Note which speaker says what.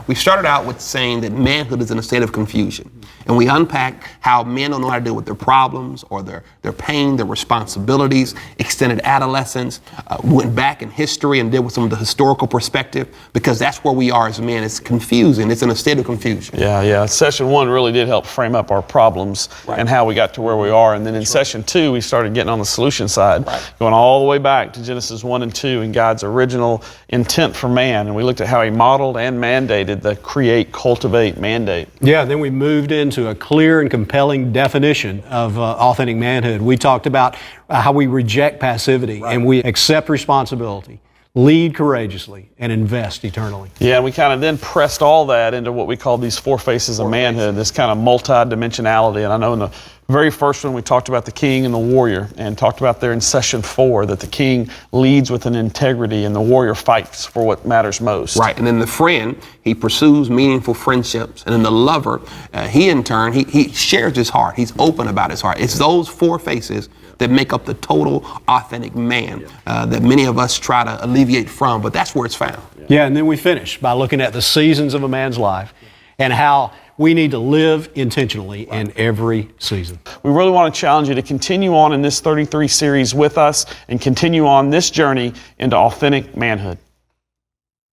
Speaker 1: We started out with saying that manhood is in a state of confusion. And we unpacked how men don't know how to deal with their problems or their pain, their responsibilities, extended adolescence, went back in history and dealt with some of the historical perspective, because that's where we are as men. It's confusing. It's in a state of confusion.
Speaker 2: Yeah. Session 1 really did help frame up our problems and how we got to where we are. And then in Session 2, we started getting on the solution side, going all the way back to Genesis 1 and 2 and God's original intent for man. And we looked at how he modeled and mandated the create, cultivate, mandate.
Speaker 3: Yeah, then we moved into a clear and compelling definition of authentic manhood. We talked about how we reject passivity and we accept responsibility, lead courageously, and invest eternally.
Speaker 2: Yeah, and we kind of then pressed all that into what we call these 4 faces of manhood, this kind of multi-dimensionality. And I know in the very first one we talked about the king and the warrior, and talked about there in Session 4 that the king leads with an integrity and the warrior fights for what matters most.
Speaker 1: Right, and then the friend, he pursues meaningful friendships. And then the lover, he in turn, he shares his heart. He's open about his heart. It's those 4 faces that make up the total authentic man that many of us try to alleviate from, but that's where it's found.
Speaker 3: Yeah, and then we finish by looking at the seasons of a man's life and how we need to live intentionally in every season.
Speaker 2: We really want to challenge you to continue on in this 33 series with us and continue on this journey into authentic manhood.